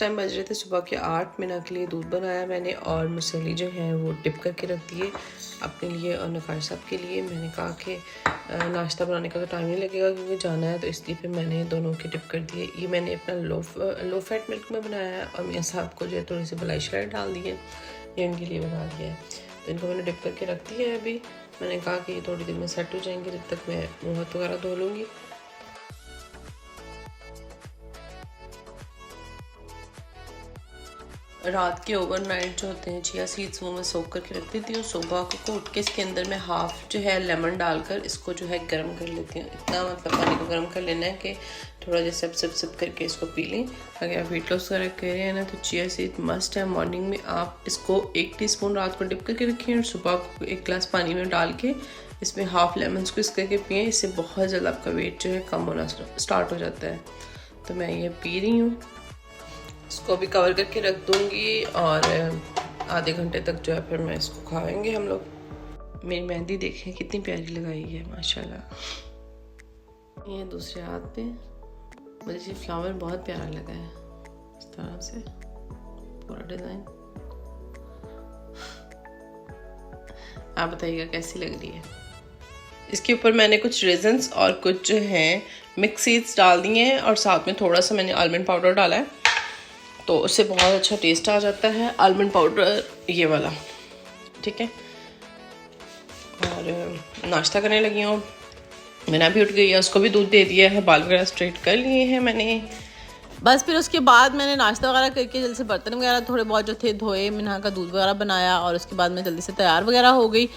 Time बज रहे थे सुबह के 8। मिना के लिए दूध बनाया मैंने और मुसली जो है वो डिप करके रख दिए अपने लिए और नफ़ार साहब के लिए। मैंने कहा कि नाश्ता बनाने का तो टाइम नहीं लगेगा क्योंकि जाना है, तो इसलिए फिर मैंने दोनों के डिप कर दिए। ये मैंने अपना लो फैट मिल्क में बनाया है और मियाँ साहब को जो है थोड़ी सी मलाई शलाई डाल दी है, ये उनके लिए बना दिया है। तो इनको मैंने डिप करके रख दिया है। अभी मैंने कहा कि ये थोड़ी देर में सेट हो जाएंगे, जब तक मैं मुँह हाथ वगैरह धो लूँगी। रात के ओवरनाइट जो होते हैं चिया सीड्स वो मैं सोक करके रख देती हूँ। सुबह को उठ के इसके अंदर मैं हाफ़ जो है लेमन डालकर इसको जो है गर्म कर लेती हूँ। इतना मतलब पानी को गर्म कर लेना है कि थोड़ा जैसे सिप करके इसको पी लें। अगर आप वेट लॉस वगैरह कर रहे हैं ना तो चिया सीड मस्ट है। मॉर्निंग में आप इसको 1 टीस्पून रात को डिप करके रखें और सुबह को 1 गिलास पानी में डाल के इसमें हाफ़ लेमन स्क्विज करके पिए। इससे बहुत ज़्यादा आपका वेट जो है कम होना स्टार्ट हो जाता है। तो मैं ये पी रही हूँ। इसको भी कवर करके रख दूँगी और आधे घंटे तक जो है फिर मैं इसको खाएंगे हम लोग। मेरी मेहंदी देखें कितनी प्यारी लगाई है माशाल्लाह। ये दूसरे हाथ पे मुझे ये फ्लावर बहुत प्यारा लगा है, इस तरह से पूरा डिज़ाइन। आप बताइएगा कैसी लग रही है। इसके ऊपर मैंने कुछ रेजन्स और कुछ जो हैं मिक्स सीड्स डाल दिए हैं और साथ में थोड़ा सा मैंने आलमंड पाउडर डाला है, तो उससे बहुत अच्छा टेस्ट आ जाता है आलमंड पाउडर ये वाला। ठीक है, और नाश्ता करने लगी हूँ। मैंने भी उठ गई है, उसको भी दूध दे दिया है, बाल वगैरह स्ट्रेट कर लिए हैं मैंने। बस फिर उसके बाद मैंने नाश्ता वगैरह करके जल्दी से बर्तन वगैरह थोड़े बहुत जो थे धोए, मिन्हा का दूध वगैरह बनाया और उसके बाद मैं जल्दी से तैयार वगैरह हो गई।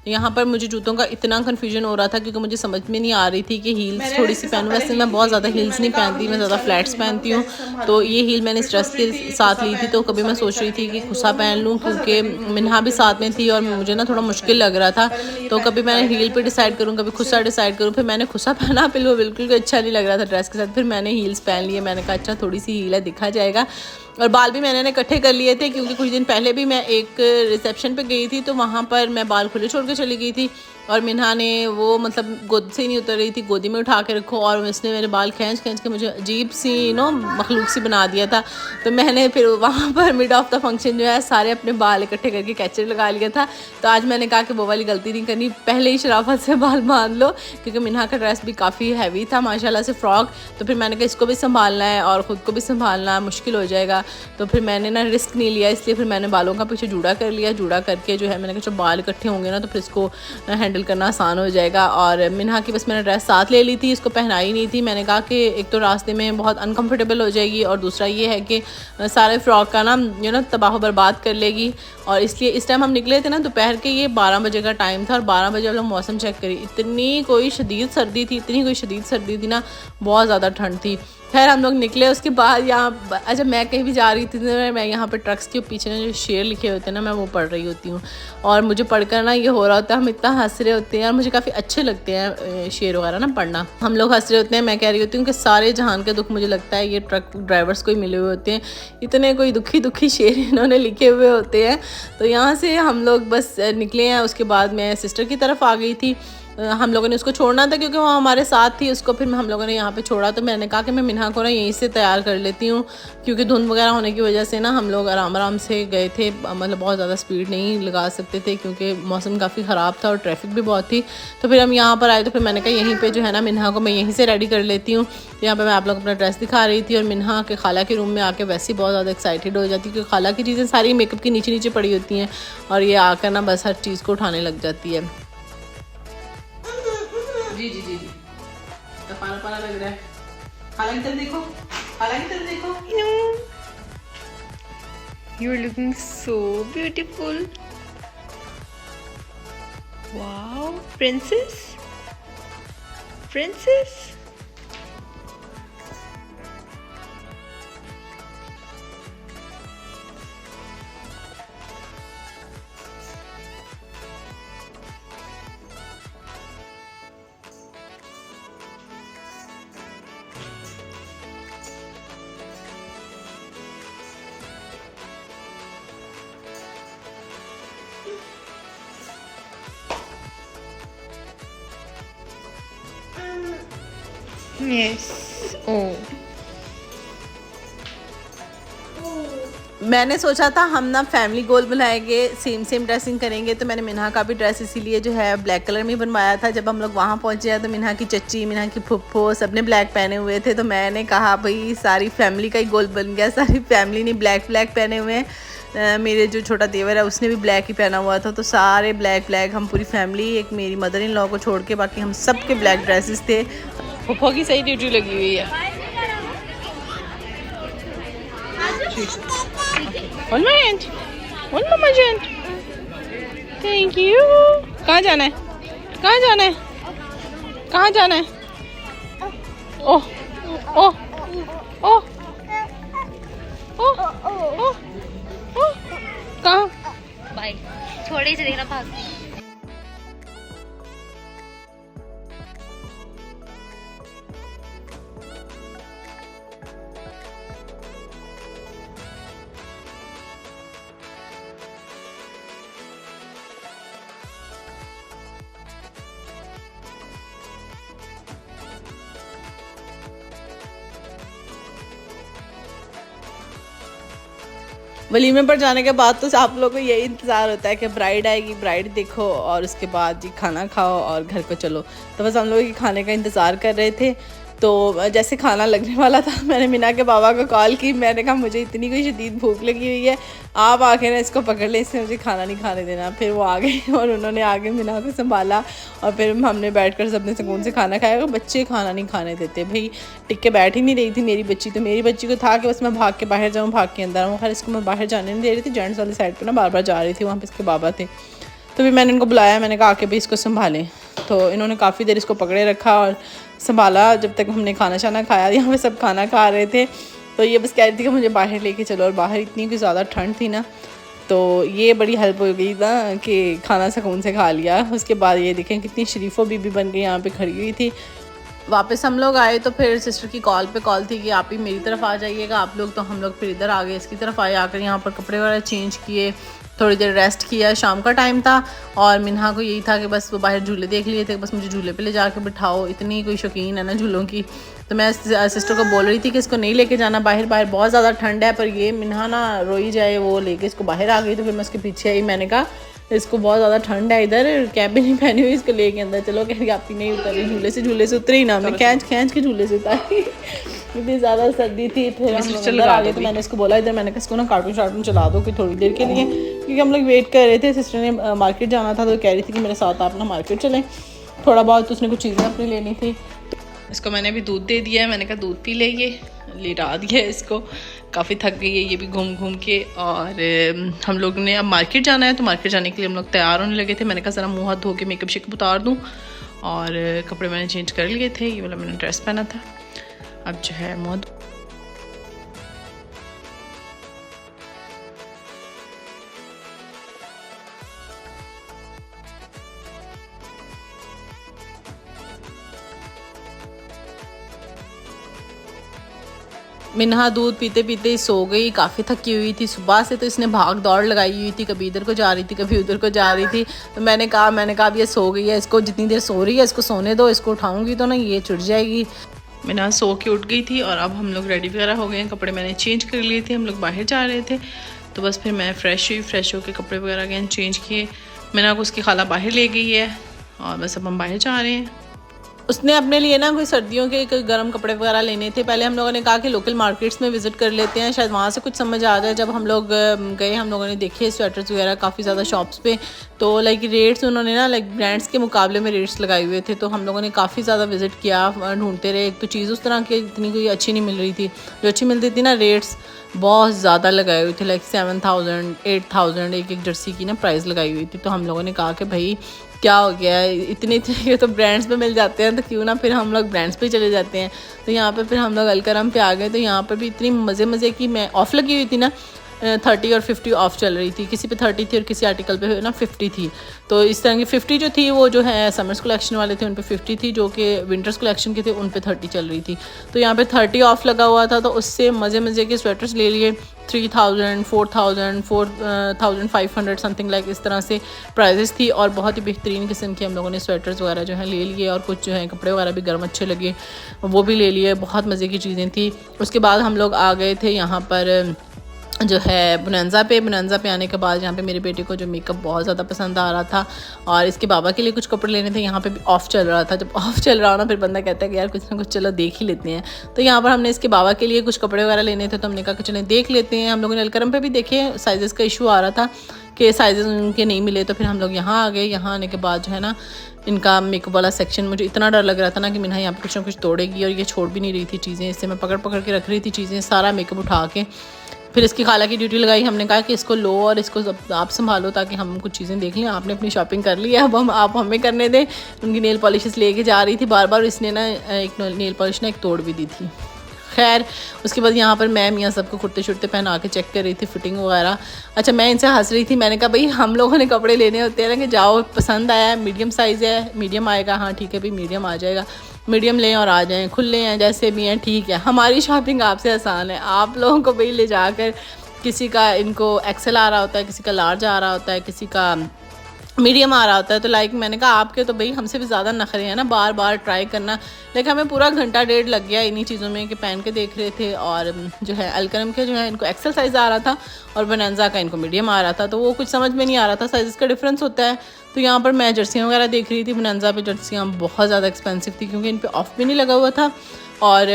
यहाँ पर मुझे जूतों का इतना कन्फ्यूजन हो रहा था क्योंकि मुझे समझ में नहीं आ रही थी कि हील्स थोड़ी सी पहनूँ। वैसे मैं बहुत ज़्यादा हील्स नहीं पहनती, मैं ज़्यादा फ्लैट्स पहनती हूँ। तो ये हील मैंने स्ट्रेस के साथ ली थी, तो कभी मैं सोच रही थी कि खुसा पहन लूँ क्योंकि मिन्हा भी साथ में थी और मुझे ना थोड़ा मुश्किल लग रहा था। तो कभी मैंने हील पर डिसाइड करूँ, कभी खुसा डिसाइड करूँ। फिर मैंने खुसा पहना, फिर वो बिल्कुल भी अच्छा नहीं लग रहा था ड्रेस के साथ। फिर मैंने हील्स पहन लिए। मैंने कहा अच्छा थोड़ी सी हील है, दिखा जाएगा। और बाल भी मैंने इकट्ठे कर लिए थे क्योंकि कुछ दिन पहले भी मैं एक रिसेप्शन पे गई थी, तो वहाँ पर मैं बाल खुले छोड़ के चली गई थी और मिन्हा ने वो मतलब गोद से ही नहीं उतर रही थी, गोदी में उठा के रखो, और इसने मेरे बाल खींच के मुझे अजीब सी मखलूक सी बना दिया था। तो मैंने फिर वहाँ पर मिड ऑफ द फंक्शन जो है सारे अपने बाल इकट्ठे करके कैचर लगा लिया था। तो आज मैंने कहा कि वो वाली गलती नहीं करनी, पहले ही शराफत से बाल बांध लो क्योंकि मिन्हा का ड्रेस भी काफ़ी हैवी था माशाल्लाह से, फ्रॉक। तो फिर मैंने कहा इसको भी संभालना है और ख़ुद को भी संभालना मुश्किल हो जाएगा। तो फिर मैंने ना रिस्क नहीं लिया, इसलिए फिर मैंने बालों का पीछे जूड़ा कर लिया। जूड़ा करके जो है मैंने कहा जब बाल इकट्ठे होंगे ना तो फिर इसको हैंडल करना आसान हो जाएगा। और मिन्हा की बस मैंने ड्रेस साथ ले ली थी, इसको पहनाई नहीं थी। मैंने कहा कि एक तो रास्ते में बहुत अनकंफर्टेबल हो जाएगी और दूसरा ये है कि सारे फ्रॉक का ना तबाह बर्बाद कर लेगी। और इसलिए इस टाइम हम निकले थे ना दोपहर के, ये 12 बजे का टाइम था और 12 बजे हम लोग मौसम चेक करी, इतनी कोई शदीद सर्दी थी ना, बहुत ज़्यादा ठंड थी। खैर हम लोग निकले। उसके बाद यहाँ अच्छा मैं कहीं भी जा रही थी तो मैं यहाँ पर ट्रक्स के पीछे ना जो शेर लिखे होते हैं ना, मैं वो पढ़ रही होती हूँ और मुझे पढ़कर ना ये हो रहा होता है, हम इतना हंस रहे होते हैं और मुझे काफ़ी अच्छे लगते हैं शेर वगैरह ना पढ़ना। हम लोग हंस रहे होते हैं, मैं कह रही होती हूँ कि सारे जहान के दुख मुझे लगता है ये ट्रक ड्राइवर्स को ही मिले हुए होते हैं, इतने कोई दुखी शेर इन्होंने लिखे हुए होते हैं। तो यहाँ से हम लोग बस निकले हैं। उसके बाद मैं सिस्टर की तरफ आ गई थी। हम लोगों ने उसको छोड़ना था क्योंकि वो हमारे साथ थी, उसको फिर हम लोगों ने यहाँ पे छोड़ा। तो मैंने कहा कि मैं मिन्हा को ना यहीं से तैयार कर लेती हूँ क्योंकि धुंध वगैरह होने की वजह से ना हम लोग आराम से गए थे, मतलब बहुत ज़्यादा स्पीड नहीं लगा सकते थे क्योंकि मौसम काफ़ी ख़राब था और ट्रैफिक भी बहुत थी। तो फिर हम यहाँ पर आए तो फिर मैंने कहा यहीं पर जो है ना मिन्हा को मैं यहीं से रेडी कर लेती हूँ। तो यहाँ पर मैं आप लोग अपना ड्रेस दिखा रही थी और मिन्हा के खाला के रूम में आके वैसे ही बहुत ज़्यादा एक्साइटेड हो जाती है क्योंकि खाला की चीज़ें सारी मेकअप की नीचे पड़ी होती हैं और ये आकर ना बस हर चीज़ को उठाने लग जाती है। जी जी जी जी तो पाला लग रहा है। खाला की तरफ देखो, खाला की तरफ देखो। You are looking so beautiful. Wow, princess. Yes. Oh. मैंने सोचा था हम ना फैमिली गोल बनाएंगे, सेम ड्रेसिंग करेंगे, तो मैंने मिन्हा का भी ड्रेस इसीलिए जो है ब्लैक कलर में बनवाया था। जब हम लोग वहाँ पहुँचे हैं तो मिन्हा की चच्ची, मिन्हा की फुप्पो सबने ब्लैक पहने हुए थे, तो मैंने कहा भाई सारी फैमिली का ही गोल बन गया, सारी फैमिली ने ब्लैक पहने हुए हैं। मेरे जो छोटा देवर है उसने भी ब्लैक ही पहना हुआ था, तो सारे ब्लैक हम पूरी फैमिली, एक मेरी मदर इन लॉ को छोड़ के बाकी हम सब के ब्लैक ड्रेसेस थे। फुप्पो की सही ड्यूटी लगी हुई है। One moment. One moment. Thank you. कहाँ जाना है? कहाँ जाना है? कहाँ जाना है? ओह ओह ओह ओह ओह ओह कहाँ? बाय। थोड़ी सी देखना भाग। वलीमे पर जाने के बाद तो आप लोगों को यही इंतज़ार होता है कि ब्राइड आएगी, ब्राइड देखो और उसके बाद जी खाना खाओ और घर को चलो। तो बस हम लोग खाने का इंतज़ार कर रहे थे। तो जैसे खाना लगने वाला था मैंने मीना के बाबा को कॉल की, मैंने कहा मुझे इतनी कोई शदीद भूख लगी हुई है, आप आके ना इसको पकड़ ले, इसने मुझे खाना नहीं खाने देना। फिर वो आ गए और उन्होंने आगे मीना को संभाला और फिर हमने बैठकर सबने सुकून से खाना खाया। बच्चे खाना नहीं खाने देते भाई, टिक के बैठ ही नहीं रही थी मेरी बच्ची, तो मेरी बच्ची को था कि बस मैं भाग के बाहर जाऊँ, भाग के अंदर आऊँ। खैर इसको मैं बाहर जाने नहीं दे रही थी, जेंट्स वाली साइड पर ना बार बार जा रही थी, वहाँ पर इसके बाबा थे। तो फिर मैंने इनको बुलाया, मैंने कहा आके भी इसको संभालें। तो इन्होंने काफ़ी देर इसको पकड़े रखा और संभाला जब तक हमने खाना शाना खाया। यहाँ पे सब खाना खा रहे थे, तो ये बस कह रही थी कि मुझे बाहर लेके चलो, और बाहर इतनी कोई ज़्यादा ठंड थी ना, तो ये बड़ी हेल्प हो गई ना कि खाना सुकून से खा लिया। उसके बाद ये देखें कितनी शरीफो बीबी बन गई, यहाँ पे खड़ी हुई थी। वापस हम लोग आए तो फिर सिस्टर की कॉल थी कि आप ही मेरी तरफ आ जाइएगा आप लोग, तो हम लोग फिर इधर आ गए, इसकी तरफ आए। आकर यहाँ पर कपड़े वगैरह चेंज किए, थोड़ी देर रेस्ट किया। शाम का टाइम था और मिन्हा को यही था कि बस वो बाहर झूले देख लिए थे, बस मुझे झूले पे ले जाके बिठाओ, इतनी कोई शौकीन है ना झूलों की। तो मैं सिस्टर को बोल रही थी कि इसको नहीं लेके जाना बाहर, बहुत ज़्यादा ठंड है, पर ये मिन्हा ना रोई जाए, वो लेके इसको बाहर आ गई। तो फिर मैं उसके पीछे आई, मैंने कहा इसको बहुत ज़्यादा ठंड है, इधर कैप भी नहीं पहनी हुई, इसको लेके अंदर चलो। कह रही आप ही नहीं उतरी, झूले से उतरी ना, मैं खींच के झूले से उतारी, इतनी ज़्यादा सर्दी थी। फिर हम लोग अंदर आ गए, तो मैंने इसको बोला इधर, मैंने कहा इसको ना कार्टून चला दो कि थोड़ी देर के लिए, क्योंकि हम लोग वेट कर रहे थे। सिस्टर ने मार्केट जाना था, तो कह रही थी कि मेरे साथ आप ना मार्केट चलें थोड़ा बहुत, तो उसने कुछ चीज़ें अपनी लेनी थी। इसको मैंने अभी दूध दे दिया है, मैंने कहा दूध पी ले, ये लेटा दिया है इसको, काफ़ी थक गई है ये भी घूम के। और हम लोग ने अब मार्केट जाना है, तो मार्केट जाने के लिए हम लोग तैयार होने लगे थे। मैंने कहा ज़रा मुँह हाथ धो के मेकअप शेकअप उतार दूँ, और कपड़े मैंने चेंज कर लिए थे, ये वाला मैंने ड्रेस पहना था। अब जो है मुँह मिन्हा दूध पीते पीते सो गई, काफ़ी थकी हुई थी सुबह से, तो इसने भाग दौड़ लगाई हुई थी, कभी इधर को जा रही थी कभी उधर को जा रही थी। तो मैंने कहा अब ये सो गई है, इसको जितनी देर सो रही है इसको सोने दो, इसको उठाऊंगी तो ना ये चुट जाएगी। मिन्हा सो के उठ गई थी और अब हम लोग रेडी वगैरह हो गए हैं, कपड़े मैंने चेंज कर लिए थे, हम लोग बाहर जा रहे थे। तो बस फिर मैं फ्रेश होकर कपड़े वगैरह अगेन चेंज किए। मिन्हा को उसकी खाला बाहर ले गई है और बस अब हम बाहर जा रहे हैं। उसने अपने लिए ना कोई सर्दियों के कोई गर्म कपड़े वगैरह लेने थे। पहले हम लोगों ने कहा कि लोकल मार्केट्स में विज़िट कर लेते हैं, शायद वहाँ से कुछ समझ आ जाए। जब हम लोग गए, हम लोगों ने देखे स्वेटर्स वगैरह काफ़ी ज़्यादा शॉप्स पे, तो लाइक रेट्स उन्होंने ना लाइक ब्रांड्स के मुकाबले में रेट्स लगाए हुए थे। तो हम लोगों ने काफ़ी ज़्यादा विज़िट किया, ढूंढते रहे। एक तो चीज़ उस तरह की इतनी कोई अच्छी नहीं मिल रही थी, जो अच्छी मिलती थी ना रेट्स बहुत ज़्यादा लगाए हुए थे, लाइक 7,000 8,000 एक जर्सी की ना प्राइस लगाई हुई थी। तो हम लोगों ने कहा कि भाई क्या हो गया है, इतने ये तो ब्रांड्स पे मिल जाते हैं, तो क्यों ना फिर हम लोग ब्रांड्स पे चले जाते हैं। तो यहाँ पे फिर हम लोग अलकरम पे आ गए। तो यहाँ पर भी इतनी मज़े की मैं ऑफ़ लगी हुई थी ना, 30 और 50 ऑफ चल रही थी, किसी पे 30 थी और किसी आर्टिकल पे ना 50 थी। तो इस तरह की 50 जो थी वो जो है समर्स कलेक्शन वाले थे उन पे 50 थी, जो कि विंटर्स कलेक्शन के थे उन पे 30 चल रही थी। तो यहाँ पे 30 ऑफ लगा हुआ था, तो उससे मज़े के स्वेटर्स ले लिए। 3,000 4,000 4,500 समथिंग लाइक इस तरह से प्राइजेस थी, और बहुत ही बेहतरीन किस्म के हम लोगों ने स्वेटर्स वगैरह जो है ले लिए, और कुछ जो है कपड़े वगैरह भी गर्म अच्छे लगे वो भी ले लिए। बहुत मज़े की चीज़ें थी। उसके बाद हम लोग आ गए थे यहाँ पर जो है बोनांजा पे आने के बाद यहाँ पे मेरे बेटे को जो मेकअप बहुत ज़्यादा पसंद आ रहा था और इसके बाबा के लिए कुछ कपड़े लेने थे। यहाँ पे भी ऑफ चल रहा था। जब ऑफ चल रहा हो ना फिर बंदा कहता है कि यार कुछ ना कुछ चलो देख ही लेते हैं। तो यहाँ पर हमने इसके बाबा के लिए कुछ कपड़े वगैरह लेने थे तो हमने कहा कि चलें देख लेते हैं। हम लोगों ने अलकरम पे भी देखे, साइज़ का इशू आ रहा था कि साइज़ उनके नहीं मिले, तो फिर हम लोग यहाँ आ गए। यहाँ आने के बाद जो है ना इनका मेकअप वाला सेक्शन, मुझे इतना डर लग रहा था ना कि मिन्हा यहाँ पे कुछ ना कुछ तोड़ेगी और ये छोड़ भी नहीं रही थी चीज़ें। इससे मैं पकड़ पकड़ के रख रही थी चीज़ें, सारा मेकअप उठा के। फिर इसकी खाला की ड्यूटी लगाई। हमने कहा कि इसको लो और इसको आप संभालो ताकि हम कुछ चीज़ें देख लें। आपने अपनी शॉपिंग कर ली है, अब आप हमें करने दें। उनकी नेल पॉलिशेस लेके जा रही थी बार बार। इसने ना एक नेल पॉलिश ना एक तोड़ भी दी थी। खैर उसके बाद यहाँ पर मैं मियाँ सबको कुर्ते शुर्ते पहना के चेक कर रही थी, फिटिंग वगैरह। अच्छा मैं इनसे हंस रही थी, मैंने कहा भाई हम लोगों ने कपड़े लेने होते हैं ना कि जाओ पसंद आया, मीडियम साइज़ है, मीडियम आएगा, हाँ ठीक है भाई मीडियम आ जाएगा, मीडियम लें और आ जाएं, खुले हैं जैसे भी हैं ठीक है। हमारी शॉपिंग आपसे आसान है, आप लोगों को भाई ले जाकर किसी का इनको एक्सेल आ रहा होता है, किसी का लार्ज आ रहा होता है, किसी का मीडियम आ रहा होता है। तो लाइक मैंने कहा आपके तो भाई हमसे भी ज़्यादा नखरे हैं ना, बार बार ट्राई करना। लेकिन हमें पूरा घंटा डेढ़ लग गया इन्हीं चीज़ों में कि पहन के देख रहे थे। और जो है अलकरम के जो है इनको एक्सेल साइज़ आ रहा था और बोनांजा का इनको मीडियम आ रहा था, तो वो कुछ समझ में नहीं आ रहा था, साइज़ का डिफरेंस होता है। तो यहाँ पर मैं जर्सियाँ वगैरह देख रही थी। बोनांजा पे जर्सियाँ बहुत ज़्यादा एक्सपेंसिव थी क्योंकि इन पर ऑफ भी नहीं लगा हुआ था और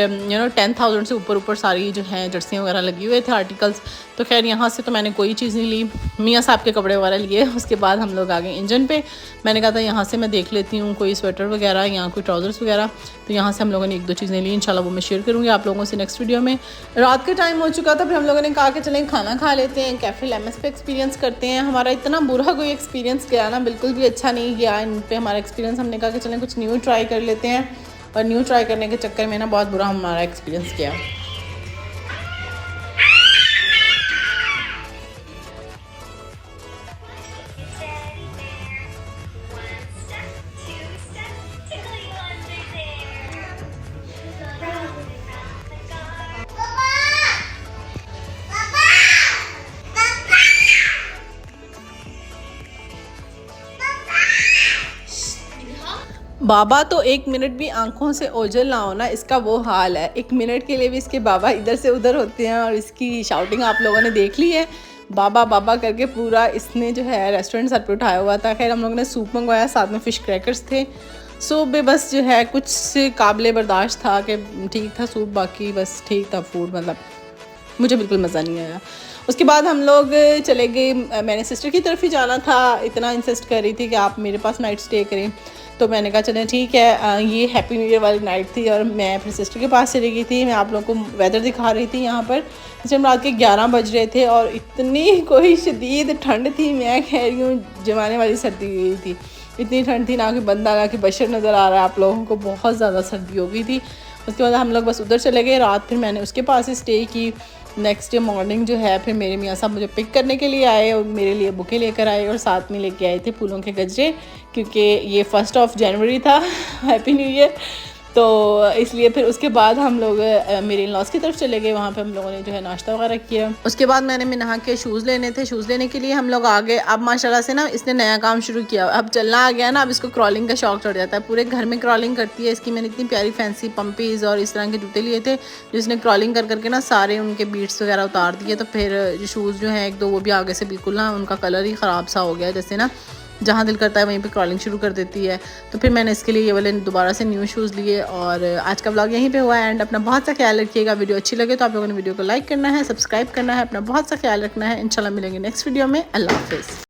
10,000 से ऊपर सारी जो हैं जर्सियाँ वगैरह लगी हुए थे आर्टिकल्स। तो खैर यहाँ से तो मैंने कोई चीज़ नहीं ली, मियाँ साहब के कपड़े वगैरह लिए। उसके बाद हम लोग आ गए इंजन पे। मैंने कहा था यहाँ से मैं देख लेती हूँ कोई स्वेटर वगैरह या कोई ट्राउज़र्स वगैरह। तो यहाँ से हम लोगों ने एक दो चीज़ें ली, इंशाल्लाह वो मैं शेयर करूँगी आप लोगों से नेक्स्ट वीडियो में। रात का टाइम हो चुका था, फिर हम लोगों ने कहा कि चलें खाना खा लेते हैं, कैफ़े लेमस पे एक्सपीरियंस करते हैं। हमारा इतना बुरा कोई एक्सपीरियंस गया ना, बिल्कुल भी अच्छा नहीं गया इन पर हमारा एक्सपीरियंस। हमने कहा कि चलें कुछ न्यू ट्राई कर लेते हैं और न्यू ट्राई करने के चक्कर में ना बहुत बुरा हमारा एक्सपीरियंस किया। बाबा तो 1 मिनट भी आंखों से ओझल ना होना, इसका वो हाल है। 1 मिनट के लिए भी इसके बाबा इधर से उधर होते हैं और इसकी शाउटिंग आप लोगों ने देख ली है। बाबा बाबा करके पूरा इसने जो है रेस्टोरेंट सर पे उठाया हुआ था। खैर हम लोगों ने सूप मंगवाया, साथ में फ़िश क्रैकर्स थे। सूप भी बस जो है कुछ काबिल बर्दाश्त था कि ठीक था सूप, बाकी बस ठीक था फूड, मतलब मुझे बिल्कुल मज़ा नहीं आया। उसके बाद हम लोग चले गए, मैंने सिस्टर की तरफ ही जाना था, इतना इंसिस्ट कर रही थी कि आप मेरे पास नाइट स्टे करें। तो मैंने कहा चलें ठीक है। ये हैप्पी न्यू ईयर वाली नाइट थी और मैं अपनी सिस्टर के पास चली गई थी। मैं आप लोगों को वेदर दिखा रही थी यहाँ पर। जब रात के 11 बज रहे थे और इतनी कोई शदीद ठंड थी, मैं कह रही हूँ जमाने वाली सर्दी हुई थी। इतनी ठंड थी ना कि बंदा ना कि बशर नज़र आ रहा है आप लोगों को, बहुत ज़्यादा सर्दी हो गई थी। उसके बाद हम लोग बस उधर चले गए रात, फिर मैंने उसके पास ही स्टे की। नेक्स्ट डे मॉर्निंग जो है फिर मेरे मियाँ साहब मुझे पिक करने के लिए आए और मेरे लिए बुके लेकर आए और साथ में लेके आए थे फूलों के गजरे, क्योंकि ये 1 जनवरी था, हैप्पी न्यू ईयर। तो इसलिए फिर उसके बाद हम लोग मेरे इन-लॉज़ की तरफ चले गए। वहाँ पे हम लोगों ने जो है नाश्ता वगैरह किया। उसके बाद मैंने मिन्हा के शूज़ लेने थे, शूज़ लेने के लिए हम लोग आ गए। अब माशाल्लाह से ना इसने नया काम शुरू किया, अब चलना आ गया ना, अब इसको क्रॉलिंग का शौक चढ़ जाता है। पूरे घर में क्रॉलिंग करती है इसकी। मैंने इतनी प्यारी फैंसी पम्पीज़ और इस तरह के जूते लिए थे जिसने क्रॉलिंग कर करके ना सारे उनके बीट्स वगैरह उतार दिए। तो फिर शूज़ जो हैं 1-2 वो भी आगे से बिल्कुल ना उनका कलर ही ख़राब सा हो गया, जैसे ना जहाँ दिल करता है वहीं पे क्रॉलिंग शुरू कर देती है। तो फिर मैंने इसके लिए ये वाले दोबारा से न्यू शूज़ लिए। और आज का व्लॉग यहीं पे हुआ है एंड अपना बहुत सा ख्याल रखिएगा। वीडियो अच्छी लगे तो आप लोगों ने वीडियो को लाइक करना है, सब्सक्राइब करना है, अपना बहुत सा ख्याल रखना है। इंशाल्लाह मिलेंगे नेक्स्ट वीडियो में। अल्लाह हाफ़िज़।